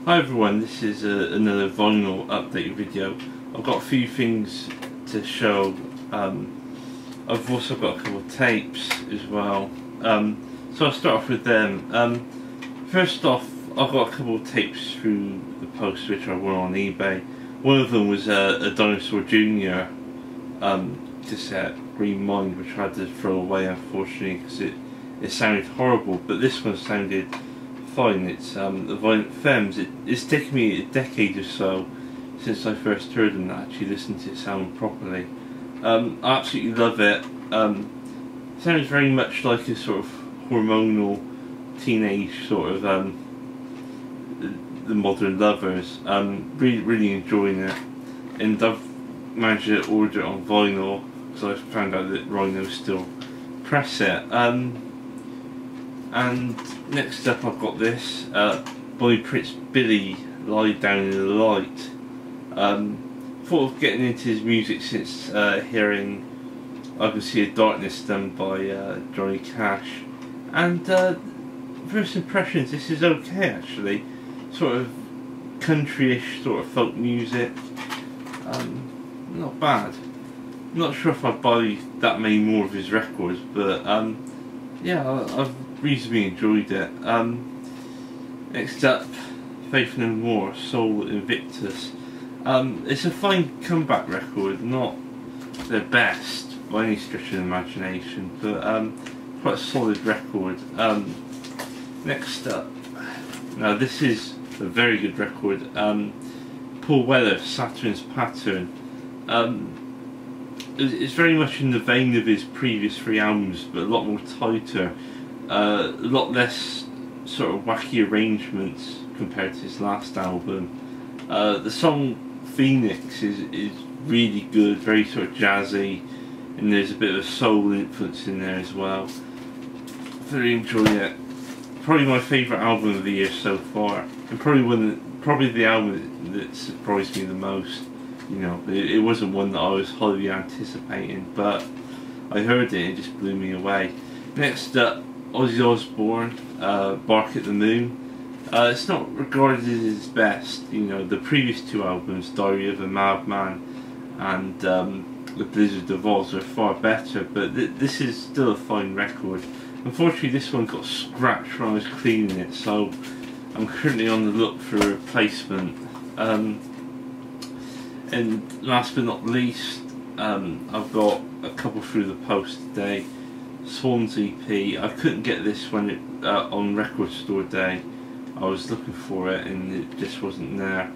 Hi everyone, this is another vinyl update video. I've got a few things to show. I've also got a couple of tapes as well. So I'll start off with them. First off, I've got a couple of tapes through the post which I won on eBay. One of them was a Dinosaur Jr. Cassette, Green Mind, which I had to throw away unfortunately because it sounded horrible, but this one sounded fine. It's the Violent Femmes. It's taken me a decade or so since I first heard them to actually listen to it sound properly. I absolutely love it. Sounds very much like a sort of hormonal teenage sort of the Modern Lovers. Really enjoying it, and I've managed to order it on vinyl because I found out that Rhino still press it. And next up I've got this by Prince Billy, Lie Down in the Light. Thought of getting into his music since hearing I Can See a Darkness done by Johnny Cash, and first impressions, this is okay actually. Sort of country-ish sort of folk music, not bad. Not sure if I'd buy that many more of his records, but yeah, I've reasonably enjoyed it. Next up, Faith No More, Soul Invictus. It's a fine comeback record, not their best by any stretch of the imagination, but quite a solid record. Next up, now this is a very good record. Paul Weller, Saturn's Pattern. It's very much in the vein of his previous three albums, but a lot more tighter. A lot less sort of wacky arrangements compared to his last album. The song Phoenix is really good, very sort of jazzy, and there's a bit of a soul influence in there as well. Very enjoy it. Probably my favourite album of the year so far, and probably the album that surprised me the most. You know, it wasn't one that I was highly anticipating, but I heard it and it just blew me away. Next up, Ozzy Osbourne, Bark at the Moon. It's not regarded as his best. You know, the previous two albums, Diary of a Madman and The Blizzard of Oz, are far better, but this is still a fine record. Unfortunately, this one got scratched when I was cleaning it, so I'm currently on the look for a replacement. And last but not least, I've got a couple through the post today. Swans EP. I couldn't get this when on Record Store Day. I was looking for it and it just wasn't there.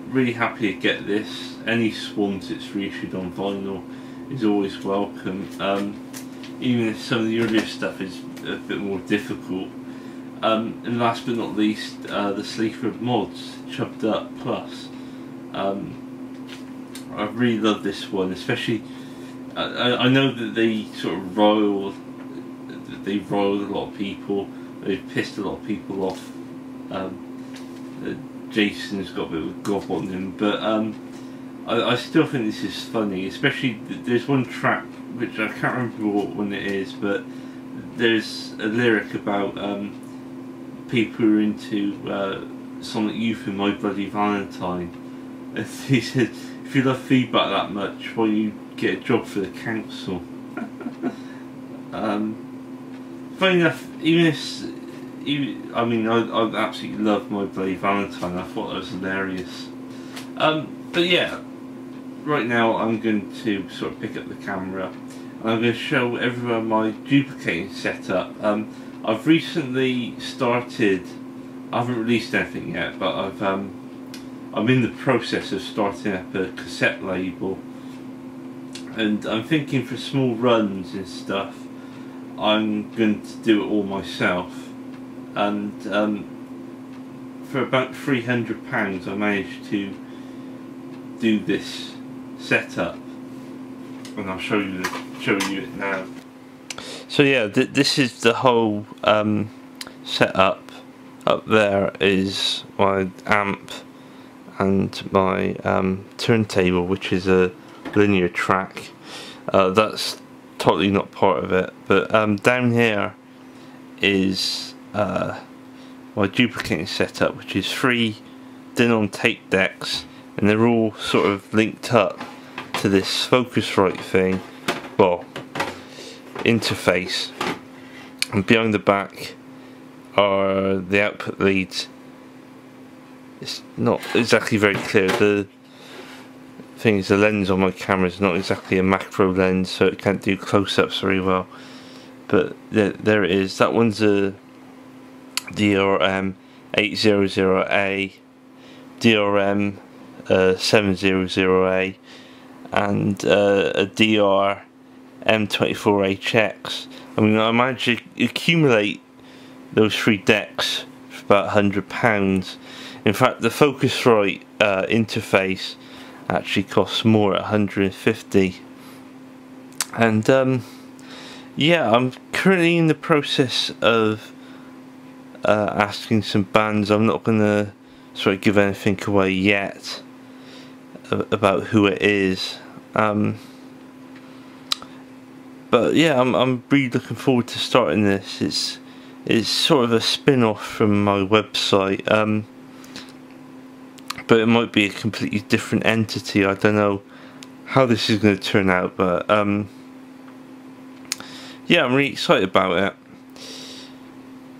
Really happy to get this. Any Swans that's reissued on vinyl is always welcome. Even if some of the earlier stuff is a bit more difficult. And last but not least, the Sleeper Mods, Chubbed Up Plus. I really love this one, especially. I know that they sort of riled a lot of people. They've pissed a lot of people off. Jason's got a bit of a gob on him, but I still think this is funny. Especially there's one track which I can't remember what one it is, but there's a lyric about people who are into Sonic Youth and My Bloody Valentine. And he said, if you love feedback that much, why don't you get a job for the council? Funny enough, I absolutely love My Bloody Valentine. I thought that was hilarious. But yeah, right now I'm going to sort of pick up the camera and I'm going to show everyone my duplicating setup. I've recently started. I haven't released anything yet, but I'm in the process of starting up a cassette label, and I'm thinking for small runs and stuff I'm going to do it all myself, and for about £300 I managed to do this setup, and I'll show you it now. So yeah, this is the whole setup. Up there is my amp and my turntable, which is a linear track. That's totally not part of it, but down here is my duplicating setup, which is 3 Denon tape decks, and they're all sort of linked up to this Focusrite thing, well, interface, and behind the back are the output leads. It's not exactly very clear. The thing is, the lens on my camera is not exactly a macro lens, so it can't do close-ups very well, but there it is. That one's a DRM 800A, DRM 700A, and a DR M24HX. I mean, I managed to accumulate those 3 decks for about £100. In fact, the Focusrite interface actually costs more at £150. And yeah, I'm currently in the process of asking some bands. I'm not gonna sort of give anything away yet about who it is. But yeah, I'm really looking forward to starting this. It's sort of a spin-off from my website, but it might be a completely different entity. I don't know how this is going to turn out, but yeah, I'm really excited about it.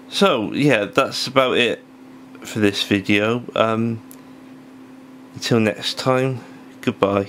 So yeah, that's about it for this video. Until next time, goodbye.